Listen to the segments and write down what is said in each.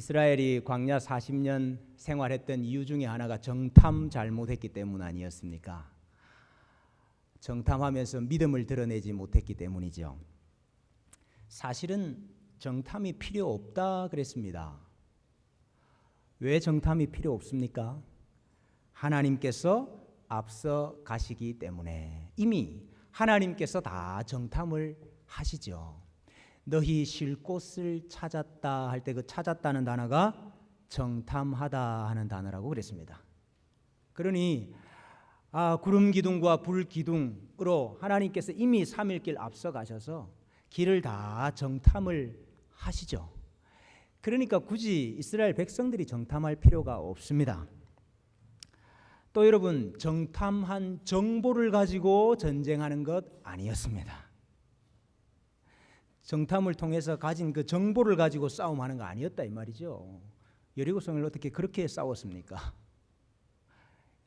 이스라엘이 광야 40년 생활했던 이유 중에 하나가 정탐 잘못했기 때문 아니었습니까? 정탐하면서 믿음을 드러내지 못했기 때문이죠. 사실은 정탐이 필요 없다 그랬습니다. 왜 정탐이 필요 없습니까? 하나님께서 앞서 가시기 때문에 이미 하나님께서 다 정탐을 하시죠. 너희 쉴 곳을 찾았다 할 때 그 찾았다는 단어가 정탐하다 하는 단어라고 그랬습니다. 그러니 구름 기둥과 불 기둥으로 하나님께서 이미 3일길 앞서 가셔서 길을 다 정탐을 하시죠. 그러니까 굳이 이스라엘 백성들이 정탐할 필요가 없습니다. 또 여러분, 정탐한 정보를 가지고 전쟁하는 것 아니었습니다. 정탐을 통해서 가진 그 정보를 가지고 싸움하는 거 아니었다 이 말이죠. 여리고성을 어떻게 그렇게 싸웠습니까?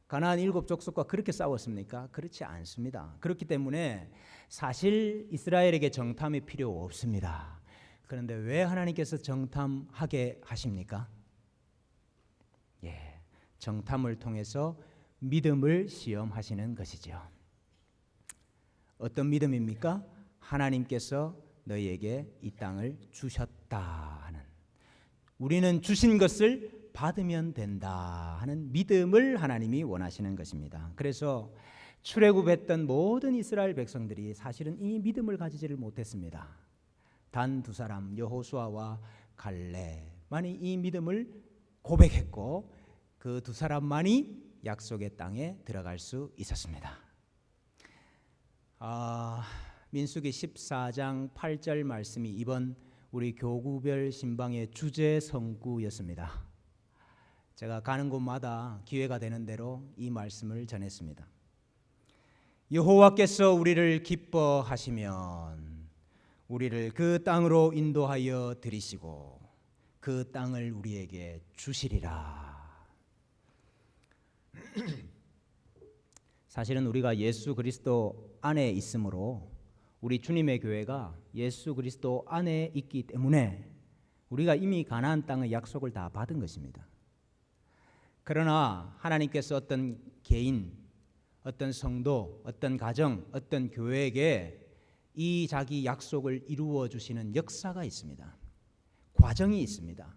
가나안 7족속과 그렇게 싸웠습니까? 그렇지 않습니다. 그렇기 때문에 사실 이스라엘에게 정탐이 필요 없습니다. 그런데 왜 하나님께서 정탐하게 하십니까? 정탐을 통해서 믿음을 시험하시는 것이죠. 어떤 믿음입니까? 하나님께서 너희에게 이 땅을 주셨다 하는, 우리는 주신 것을 받으면 된다 하는 믿음을 하나님이 원하시는 것입니다. 그래서 출애굽했던 모든 이스라엘 백성들이 사실은 이 믿음을 가지지를 못했습니다. 단 두 사람 여호수아와 갈렙만이 이 믿음을 고백했고 그 두 사람만이 약속의 땅에 들어갈 수 있었습니다. 민수기 14장 8절 말씀이 이번 우리 교구별 신방의 주제 성구였습니다. 제가 가는 곳마다 기회가 되는 대로 이 말씀을 전했습니다. 여호와께서 우리를 기뻐하시면 우리를 그 땅으로 인도하여 들이시고 그 땅을 우리에게 주시리라. 사실은 우리가 예수 그리스도 안에 있으므로, 우리 주님의 교회가 예수 그리스도 안에 있기 때문에 우리가 이미 가나안 땅의 약속을 다 받은 것입니다. 그러나 하나님께서 어떤 개인, 어떤 성도, 어떤 가정, 어떤 교회에게 이 자기 약속을 이루어 주시는 역사가 있습니다. 과정이 있습니다.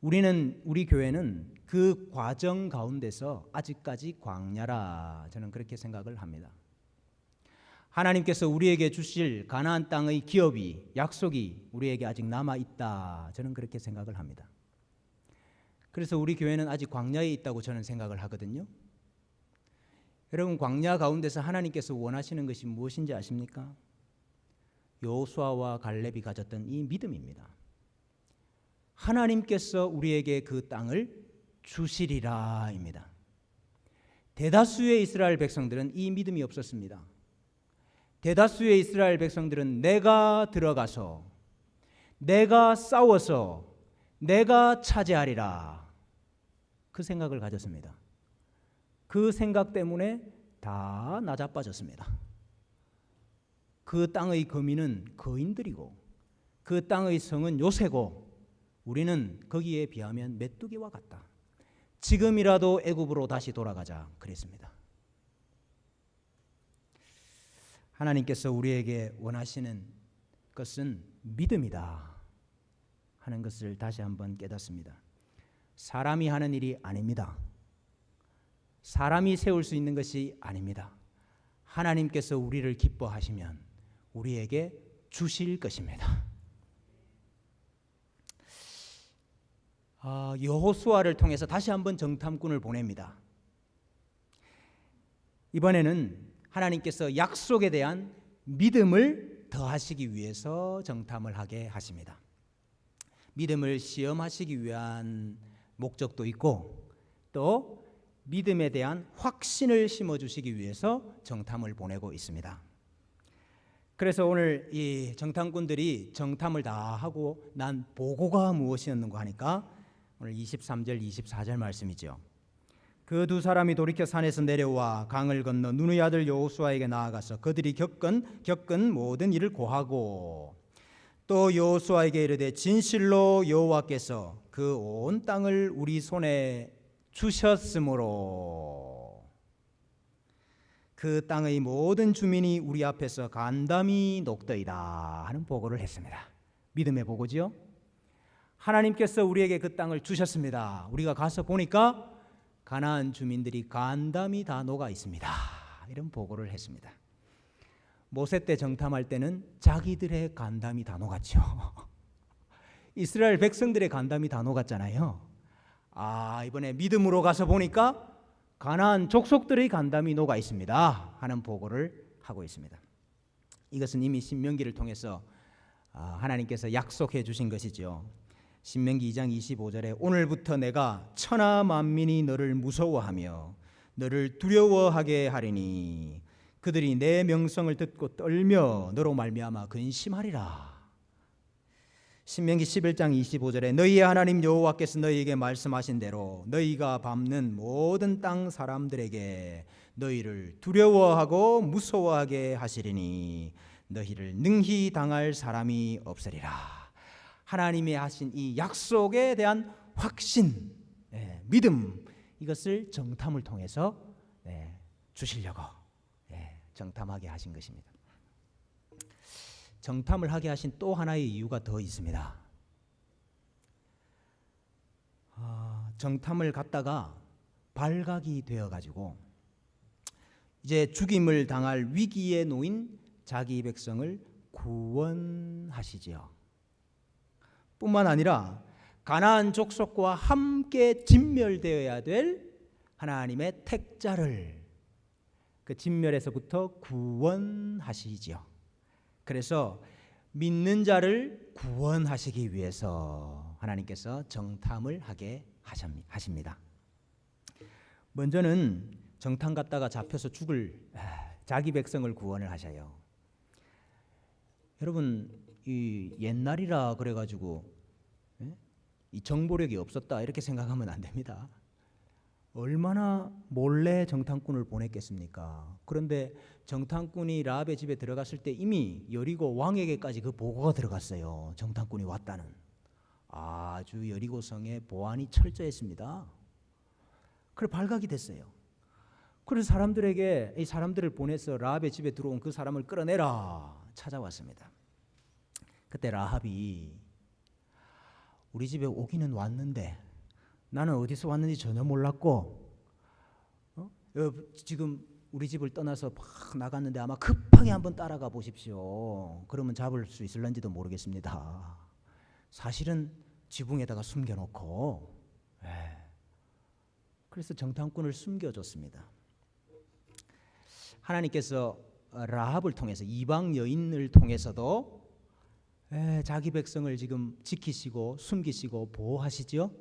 우리 교회는 그 과정 가운데서 아직까지 광야라, 저는 그렇게 생각을 합니다. 하나님께서 우리에게 주실 가나안 땅의 기업이, 약속이 우리에게 아직 남아 있다, 저는 그렇게 생각을 합니다. 그래서 우리 교회는 아직 광야에 있다고 저는 생각을 하거든요. 여러분, 광야 가운데서 하나님께서 원하시는 것이 무엇인지 아십니까? 여호수아와 갈렙이 가졌던 이 믿음입니다. 하나님께서 우리에게 그 땅을 주시리라입니다. 대다수의 이스라엘 백성들은 이 믿음이 없었습니다. 대다수의 이스라엘 백성들은 내가 들어가서, 내가 싸워서, 내가 차지하리라, 그 생각을 가졌습니다. 그 생각 때문에 다 나자빠졌습니다. 그 땅의 거민은 거인들이고 그 땅의 성은 요새고 우리는 거기에 비하면 메뚜기와 같다. 지금이라도 애굽으로 다시 돌아가자 그랬습니다. 하나님께서 우리에게 원하시는 것은 믿음이다 하는 것을 다시 한번 깨닫습니다. 사람이 하는 일이 아닙니다. 사람이 세울 수 있는 것이 아닙니다. 하나님께서 우리를 기뻐하시면 우리에게 주실 것입니다. 여호수아를 통해서 다시 한번 정탐꾼을 보냅니다. 이번에는 하나님께서 약속에 대한 믿음을 더하시기 위해서 정탐을 하게 하십니다. 믿음을 시험하시기 위한 목적도 있고 또 믿음에 대한 확신을 심어주시기 위해서 정탐을 보내고 있습니다. 그래서 오늘 이 정탐꾼들이 정탐을 다 하고 난 보고가 무엇이었는가 하니까 오늘 23절 24절 말씀이죠. 그 두 사람이 돌이켜 산에서 내려와 강을 건너 눈의 아들 여호수아에게 나아가서 그들이 겪은 모든 일을 고하고 또 여호수아에게 이르되 진실로 여호와께서 그 온 땅을 우리 손에 주셨으므로 그 땅의 모든 주민이 우리 앞에서 간담이 녹더이다 하는 보고를 했습니다. 믿음의 보고지요. 하나님께서 우리에게 그 땅을 주셨습니다. 우리가 가서 보니까 가나안 주민들이 간담이 다 녹아 있습니다. 이런 보고를 했습니다. 모세 때 정탐할 때는 자기들의 간담이 다 녹았죠. 이스라엘 백성들의 간담이 다 녹았잖아요. 이번에 믿음으로 가서 보니까 가나안 족속들의 간담이 녹아 있습니다 하는 보고를 하고 있습니다. 이것은 이미 신명기를 통해서 하나님께서 약속해 주신 것이죠. 신명기 2장 25절에 오늘부터 내가 천하 만민이 너를 무서워하며 너를 두려워하게 하리니 그들이 내 명성을 듣고 떨며 너로 말미암아 근심하리라. 신명기 11장 25절에 너희의 하나님 여호와께서 너희에게 말씀하신 대로 너희가 밟는 모든 땅 사람들에게 너희를 두려워하고 무서워하게 하시리니 너희를 능히 당할 사람이 없으리라. 하나님이 하신 이 약속에 대한 확신, 믿음, 이것을 정탐을 통해서 주시려고 정탐하게 하신 것입니다. 정탐을 하게 하신 또 하나의 이유가 더 있습니다. 정탐을 갔다가 발각이 되어가지고 이제 죽임을 당할 위기에 놓인 자기 백성을 구원하시지요. 뿐만 아니라 가나안 족속과 함께 진멸되어야 될 하나님의 택자를 그 진멸에서부터 구원하시지요. 그래서 믿는 자를 구원하시기 위해서 하나님께서 정탐을 하게 하십니다. 먼저는 정탐 갔다가 잡혀서 죽을 자기 백성을 구원을 하셔요. 여러분, 이 옛날이라 그래가지고 이 정보력이 없었다 이렇게 생각하면 안 됩니다. 얼마나 몰래 정탐꾼을 보냈겠습니까? 그런데 정탐꾼이 라합의 집에 들어갔을 때 이미 여리고 왕에게까지 그 보고가 들어갔어요. 정탐꾼이 왔다는. 아주 여리고 성의 보안이 철저했습니다. 그래 발각이 됐어요. 그래서 사람들에게 이 사람들을 보내서 라합의 집에 들어온 그 사람을 끌어내라 찾아왔습니다. 그때 라합이 우리 집에 오기는 왔는데 나는 어디서 왔는지 전혀 몰랐고 지금 우리 집을 떠나서 막 나갔는데 아마 급하게 한번 따라가 보십시오. 그러면 잡을 수 있을런지도 모르겠습니다. 사실은 지붕에다가 숨겨놓고 그래서 정탐꾼을 숨겨줬습니다. 하나님께서 라합을 통해서 이방 여인을 통해서도 자기 백성을 지금 지키시고 숨기시고 보호하시죠.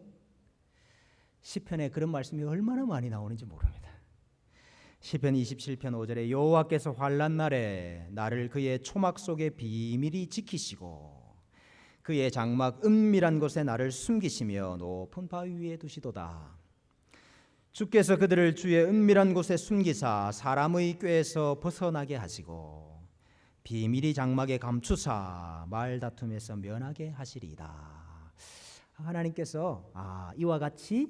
시편에 그런 말씀이 얼마나 많이 나오는지 모릅니다. 시편 27편 5절에 여호와께서 환난 날에 나를 그의 초막 속에 비밀히 지키시고 그의 장막 은밀한 곳에 나를 숨기시며 높은 바위 위에 두시도다. 주께서 그들을 주의 은밀한 곳에 숨기사 사람의 꾀에서 벗어나게 하시고 비밀이 장막에 감추사 말다툼에서 면하게 하시리이다. 하나님께서 이와 같이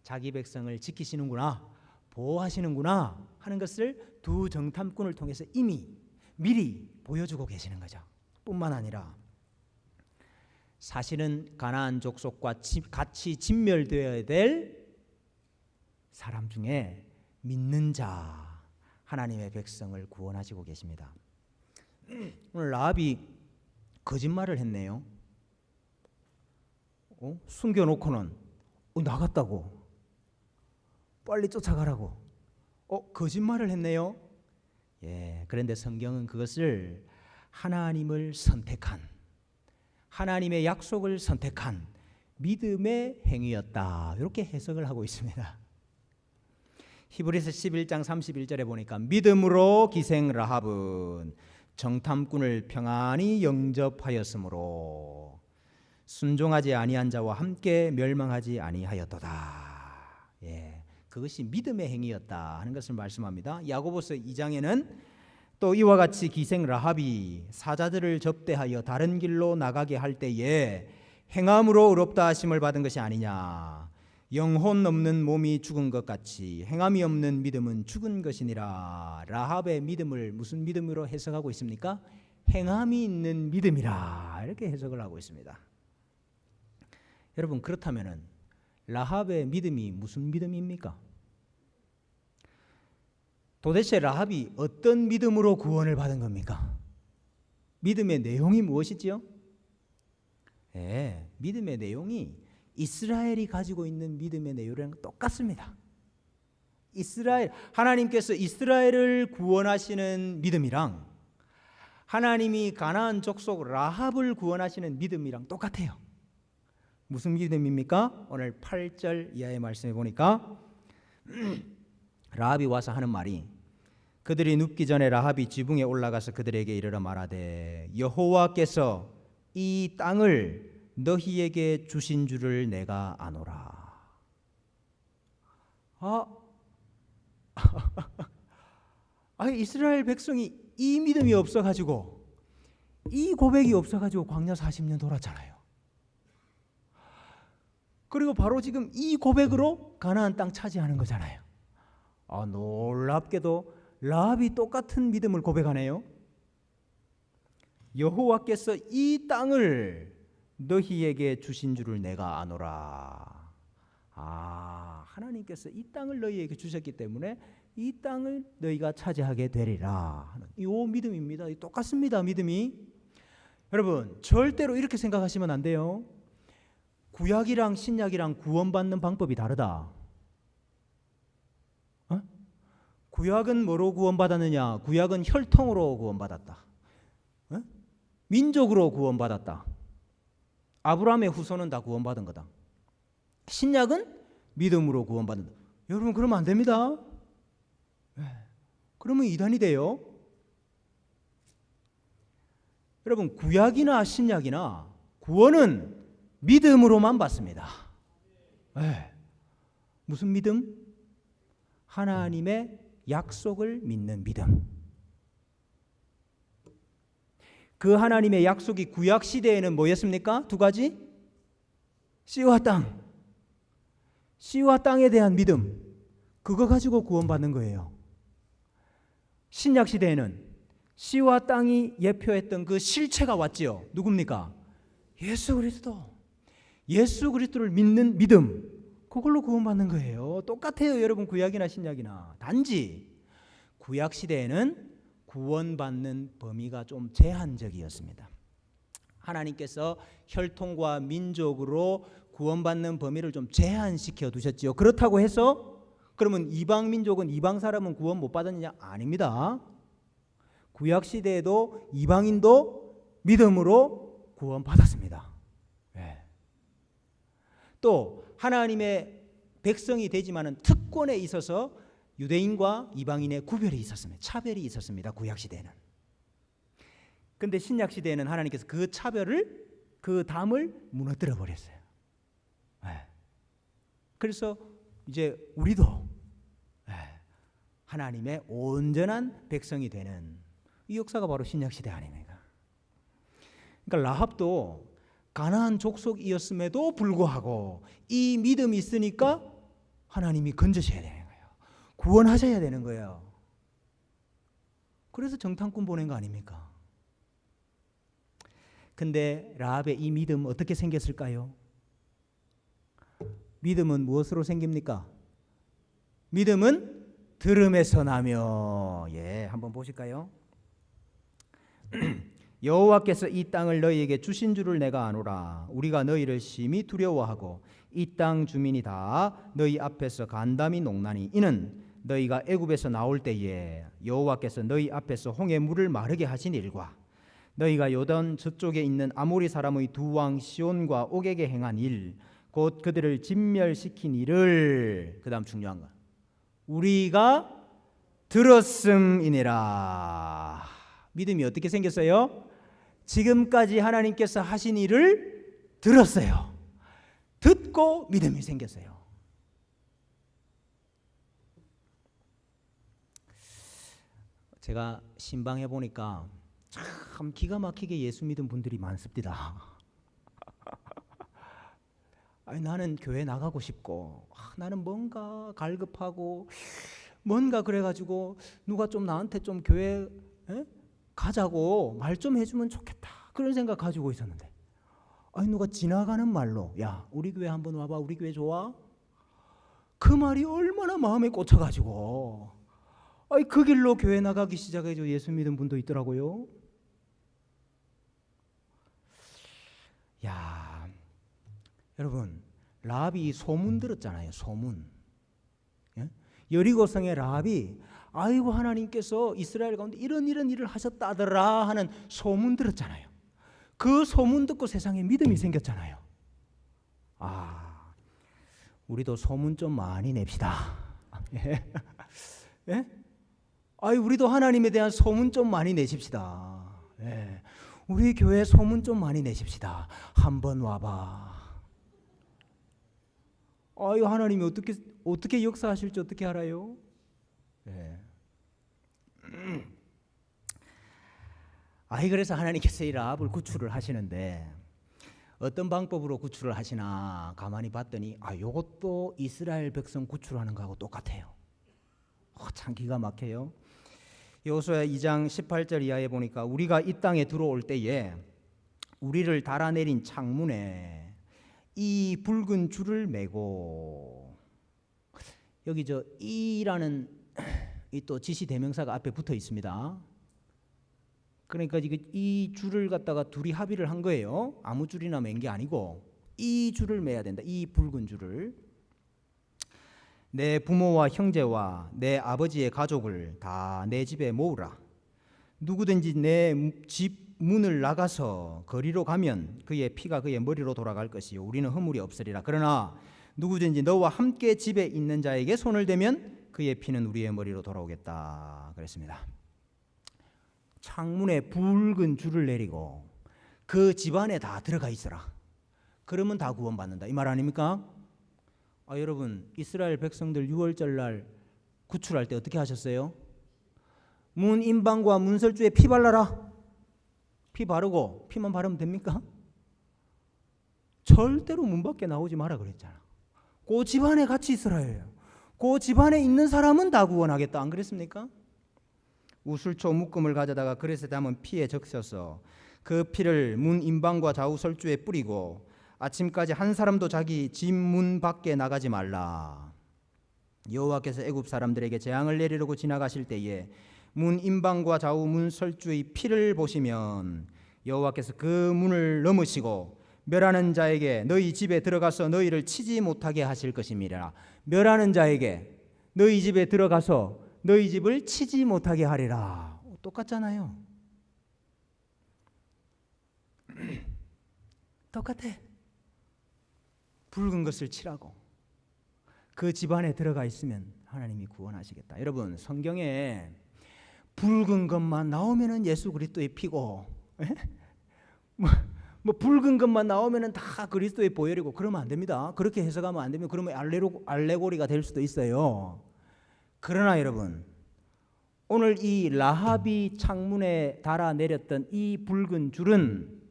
자기 백성을 지키시는구나, 보호하시는구나 하는 것을 두 정탐꾼을 통해서 이미 미리 보여주고 계시는 거죠. 뿐만 아니라 사실은 가나안 족속과 같이 진멸되어야 될 사람 중에 믿는 자 하나님의 백성을 구원하시고 계십니다. 오늘 라합이 거짓말을 했네요. 숨겨놓고는 나갔다고 빨리 쫓아가라고 거짓말을 했네요. 그런데 성경은 그것을 하나님을 선택한 하나님의 약속을 선택한 믿음의 행위였다 이렇게 해석을 하고 있습니다. 히브리서 11장 31절에 보니까 믿음으로 기생 라합은 정탐꾼을 평안히 영접하였으므로 순종하지 아니한 자와 함께 멸망하지 아니하였도다. 그것이 믿음의 행위였다 하는 것을 말씀합니다. 야고보서 2장에는 또 이와 같이 기생 라합이 사자들을 접대하여 다른 길로 나가게 할 때에 행함으로 의롭다 하심을 받은 것이 아니냐. 영혼 없는 몸이 죽은 것 같이 행함이 없는 믿음은 죽은 것이니라. 라합의 믿음을 무슨 믿음으로 해석하고 있습니까? 행함이 있는 믿음이라, 이렇게 해석을 하고 있습니다. 여러분, 그렇다면은 라합의 믿음이 무슨 믿음입니까? 도대체 라합이 어떤 믿음으로 구원을 받은 겁니까? 믿음의 내용이 무엇이지요? 믿음의 내용이 이스라엘이 가지고 있는 믿음의 내용이랑 똑같습니다. 하나님께서 이스라엘을 구원하시는 믿음이랑 하나님이 가나안 족속 라합을 구원하시는 믿음이랑 똑같아요. 무슨 믿음입니까? 오늘 8절 이하의 말씀에 보니까 라합이 와서 하는 말이, 그들이 눕기 전에 라합이 지붕에 올라가서 그들에게 이르러 말하되 여호와께서 이 땅을 너희에게 주신 줄을 내가 아노라. 이스라엘 백성이 이 믿음이 없어가지고, 이 고백이 없어가지고 광야 40년 돌았잖아요. 그리고 바로 지금 이 고백으로 가나안 땅 차지하는 거잖아요. 놀랍게도 라합이 똑같은 믿음을 고백하네요. 여호와께서 이 땅을 너희에게 주신 줄을 내가 아노라. 하나님께서 이 땅을 너희에게 주셨기 때문에 이 땅을 너희가 차지하게 되리라. 이 믿음입니다. 똑같습니다. 믿음이. 여러분, 절대로 이렇게 생각하시면 안 돼요. 구약이랑 신약이랑 구원받는 방법이 다르다. 구약은 뭐로 구원받았느냐? 구약은 혈통으로 구원받았다. 민족으로 구원받았다. 아브라함의 후손은 다 구원받은 거다. 신약은 믿음으로 구원받는다. 여러분, 그러면 안 됩니다. 그러면 이단이 돼요. 여러분, 구약이나 신약이나 구원은 믿음으로만 받습니다. 무슨 믿음? 하나님의 약속을 믿는 믿음. 그 하나님의 약속이 구약 시대에는 뭐였습니까? 두 가지. 씨와 땅. 씨와 땅에 대한 믿음. 그거 가지고 구원받는 거예요. 신약 시대에는 씨와 땅이 예표했던 그 실체가 왔지요. 누굽니까? 예수 그리스도. 예수 그리스도를 믿는 믿음. 그걸로 구원받는 거예요. 똑같아요, 여러분. 구약이나 신약이나. 단지 구약 시대에는 구원받는 범위가 좀 제한적이었습니다. 하나님께서 혈통과 민족으로 구원받는 범위를 좀 제한시켜 두셨지요. 그렇다고 해서 그러면 이방 민족은, 이방 사람은 구원 못 받았느냐? 아닙니다. 구약 시대에도 이방인도 믿음으로 구원받았습니다. 또 하나님의 백성이 되지만은 특권에 있어서 유대인과 이방인의 구별이 있었습니다. 차별이 있었습니다. 구약 시대에는. 근데 신약 시대에는 하나님께서 그 차별을, 그 담을 무너뜨려 버렸어요. 그래서 이제 우리도 하나님의 온전한 백성이 되는 이 역사가 바로 신약 시대 아닙니까? 그러니까 라합도 가나안 족속이었음에도 불구하고 이 믿음이 있으니까 하나님이 건져셔야 되는 거예요. 구원하셔야 되는 거예요. 그래서 정탐꾼 보낸 거 아닙니까? 근데 라합의 이 믿음 어떻게 생겼을까요? 믿음은 무엇으로 생깁니까? 믿음은 들음에서 나며. 한번 보실까요? 여호와께서 이 땅을 너희에게 주신 줄을 내가 아노라. 우리가 너희를 심히 두려워하고 이 땅 주민이 다 너희 앞에서 간담이 녹나니 이는 너희가 애굽에서 나올 때에 여호와께서 너희 앞에서 홍해 물을 마르게 하신 일과 너희가 요단 저쪽에 있는 아모리 사람의 두 왕 시온과 옥에게 행한 일, 곧 그들을 진멸시킨 일을, 그 다음 중요한 거, 우리가 들었음이니라. 믿음이 어떻게 생겼어요? 지금까지 하나님께서 하신 일을 들었어요. 듣고 믿음이 생겼어요. 제가 신방해 보니까 참 기가 막히게 예수 믿은 분들이 많습니다. 아니, 나는 교회 나가고 싶고, 나는 뭔가 갈급하고, 뭔가 그래가지고 누가 좀 나한테 좀 교회 가자고 말 좀 해주면 좋겠다, 그런 생각 가지고 있었는데, 아니 누가 지나가는 말로 야 우리 교회 한번 와봐, 우리 교회 좋아? 그 말이 얼마나 마음에 꽂혀가지고 아니 그 길로 교회 나가기 시작해서 예수 믿은 분도 있더라고요. 야, 여러분, 라합이 소문 들었잖아요. 소문. 예? 여리고성의 라합이 아이고 하나님께서 이스라엘 가운데 이런 일을 하셨다더라 하는 소문 들었잖아요. 그 소문 듣고 세상에 믿음이 생겼잖아요. 아, 우리도 소문 좀 많이 냅시다. 예? 예? 아이 우리도 하나님에 대한 소문 좀 많이 내십시다. 예. 우리 교회 소문 좀 많이 내십시다. 한번 와봐. 아이 하나님이 어떻게 역사하실지 어떻게 알아요? 예. 아이 그래서 하나님께서 이 라합을 구출을 하시는데 어떤 방법으로 구출을 하시나 가만히 봤더니 요것도 이스라엘 백성 구출하는 거하고 똑같아요. 참 기가 막혀요. 여호수아 2장 18절 이하에 보니까 우리가 이 땅에 들어올 때에 우리를 달아내린 창문에 이 붉은 줄을 메고, 여기 저 이라는 이 또 지시 대명사가 앞에 붙어 있습니다. 그러니까 이 줄을 갖다가 둘이 합의를 한 거예요. 아무 줄이나 맨 게 아니고 이 줄을 매야 된다. 이 붉은 줄을. 내 부모와 형제와 내 아버지의 가족을 다 내 집에 모으라. 누구든지 내 집 문을 나가서 거리로 가면 그의 피가 그의 머리로 돌아갈 것이요 우리는 허물이 없으리라. 그러나 누구든지 너와 함께 집에 있는 자에게 손을 대면 그의 피는 우리의 머리로 돌아오겠다 그랬습니다. 창문에 붉은 줄을 내리고 그 집안에 다 들어가 있어라. 그러면 다 구원받는다, 이 말 아닙니까? 여러분, 이스라엘 백성들 6월절 날 구출할 때 어떻게 하셨어요? 문 임방과 문설주에 피 발라라. 피 바르고, 피만 바르면 됩니까? 절대로 문 밖에 나오지 마라 그랬잖아. 그 집안에 같이 있으라 해요. 그 집안에 있는 사람은 다 구원하겠다, 안 그랬습니까? 우슬초 묶음을 가져다가 그릇에 담은 피에 적셔서 그 피를 문 임방과 좌우 설주에 뿌리고 아침까지 한 사람도 자기 집 문 밖에 나가지 말라. 여호와께서 애굽 사람들에게 재앙을 내리려고 지나가실 때에 문 임방과 좌우 문 설주의 피를 보시면 여호와께서 그 문을 넘으시고 멸하는 자에게 너희 집에 들어가서 너희를 치지 못하게 하실 것임이라. 멸하는 자에게 너희 집에 들어가서 너희 집을 치지 못하게 하리라. 똑같잖아요. 똑같아. 붉은 것을 칠하고 그 집안에 들어가 있으면 하나님이 구원하시겠다. 여러분, 성경에 붉은 것만 나오면은 예수 그리스도의 피고, 뭐 붉은 것만 나오면은 다 그리스도의 보혈이고 그러면 안 됩니다. 그렇게 해석하면 안 됩니다. 그러면 알레고리가 될 수도 있어요. 그러나 여러분, 오늘 이 라합이 창문에 달아 내렸던 이 붉은 줄은,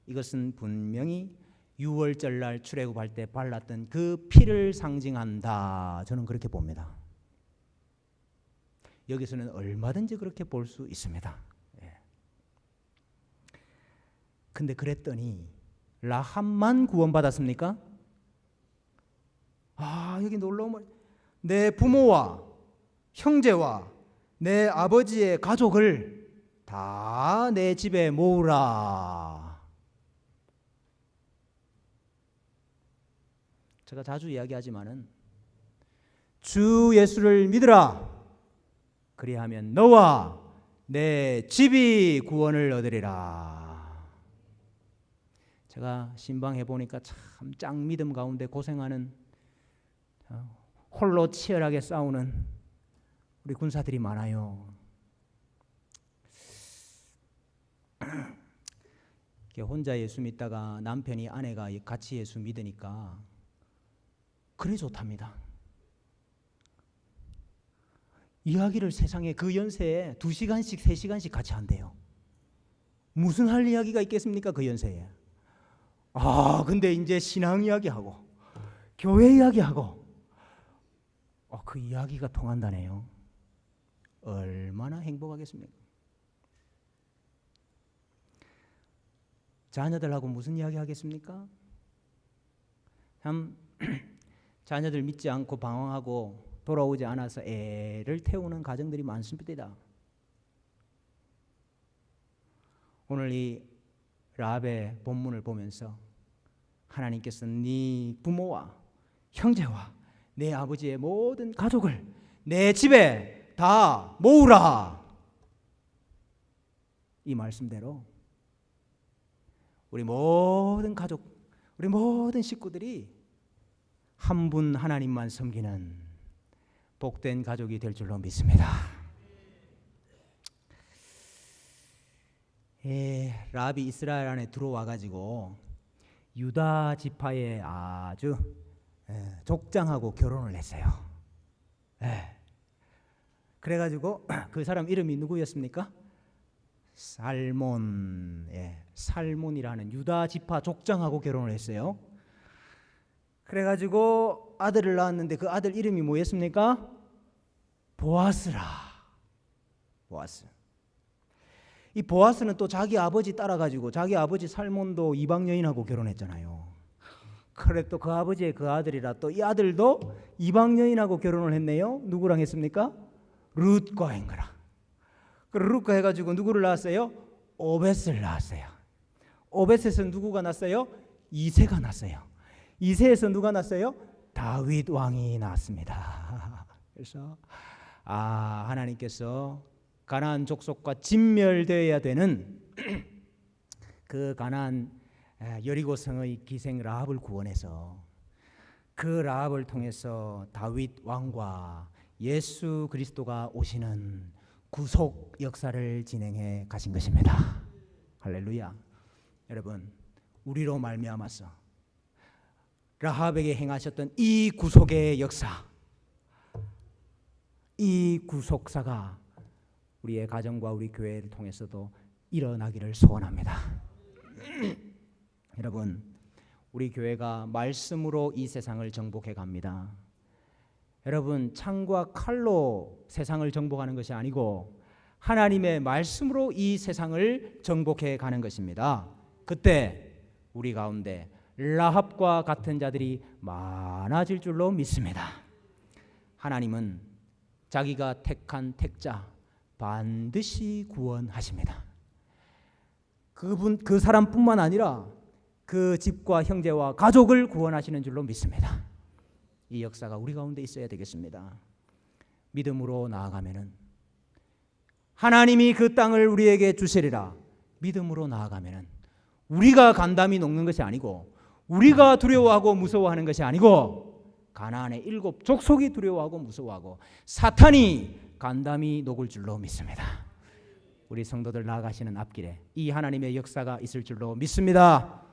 이것은 분명히 6월절 날 출애굽할 때 발랐던 그 피를 상징한다. 저는 그렇게 봅니다. 여기서는 얼마든지 그렇게 볼 수 있습니다. 근데 그랬더니 라합만 구원받았습니까? 여기 놀라우면 내 부모와 형제와 내 아버지의 가족을 다 내 집에 모으라. 제가 자주 이야기하지만은 주 예수를 믿으라. 그리하면 너와 내 집이 구원을 얻으리라. 제가 신방해 보니까 참 짱 믿음 가운데 고생하는, 홀로 치열하게 싸우는 우리 군사들이 많아요. 혼자 예수 믿다가 남편이 아내가 같이 예수 믿으니까 그래 좋답니다. 이야기를 세상에 그 연세에 2시간씩 3시간씩 같이 한대요. 무슨 할 이야기가 있겠습니까? 그 연세에. 근데 이제 신앙 이야기하고 교회 이야기하고 그 이야기가 통한다네요. 얼마나 행복하겠습니까? 자녀들하고 무슨 이야기 하겠습니까? 참 자녀들 믿지 않고 방황하고 돌아오지 않아서 애를 태우는 가정들이 많습니다. 오늘 이 라합의 본문을 보면서 하나님께서 네 부모와 형제와 내 아버지의 모든 가족을 내 집에 다 모으라. 이 말씀대로 우리 모든 가족, 우리 모든 식구들이 한 분 하나님만 섬기는 복된 가족이 될 줄로 믿습니다. 라합이 이스라엘 안에 들어와 가지고 유다 지파의 아주 족장하고 결혼을 했어요. 그래가지고 그 사람 이름이 누구였습니까? 살몬. 살몬이라는 유다 지파 족장하고 결혼을 했어요. 그래가지고 아들을 낳았는데 그 아들 이름이 뭐였습니까? 보아스라. 보아스. 이 보아스는 또 자기 아버지 따라가지고 자기 아버지 살몬도 이방 여인하고 결혼했잖아요. 그래 또 그 아버지의 그 아들이라 또 이 아들도 이방 여인하고 결혼을 했네요. 누구랑 했습니까? 룻과 한 거라. 그 룻과 해가지고 누구를 낳았어요? 오벳을 낳았어요. 오벳에서 누구가 났어요? 이새가 났어요. 이새에서 누가 났어요? 다윗 왕이 났습니다. 그래서 하나님께서 가나안 족속과 진멸되어야 되는 그 가나안 여리고 성의 기생 라합을 구원해서 그 라합을 통해서 다윗 왕과 예수 그리스도가 오시는 구속 역사를 진행해 가신 것입니다. 할렐루야. 여러분, 우리로 말미암아서 라합에게 행하셨던 이 구속의 역사, 이 구속사가 우리의 가정과 우리 교회를 통해서도 일어나기를 소원합니다. 여러분, 우리 교회가 말씀으로 이 세상을 정복해 갑니다. 여러분, 창과 칼로 세상을 정복하는 것이 아니고 하나님의 말씀으로 이 세상을 정복해 가는 것입니다. 그때 우리 가운데 라합과 같은 자들이 많아질 줄로 믿습니다. 하나님은 자기가 택한 택자 반드시 구원하십니다. 그 사람뿐만 아니라 그 집과 형제와 가족을 구원하시는 줄로 믿습니다. 이 역사가 우리 가운데 있어야 되겠습니다. 믿음으로 나아가면은 하나님이 그 땅을 우리에게 주시리라. 믿음으로 나아가면은 우리가 간담이 녹는 것이 아니고 우리가 두려워하고 무서워하는 것이 아니고 가나안의 7 족속이 두려워하고 무서워하고 사탄이 간담이 녹을 줄로 믿습니다. 우리 성도들 나아가시는 앞길에 이 하나님의 역사가 있을 줄로 믿습니다.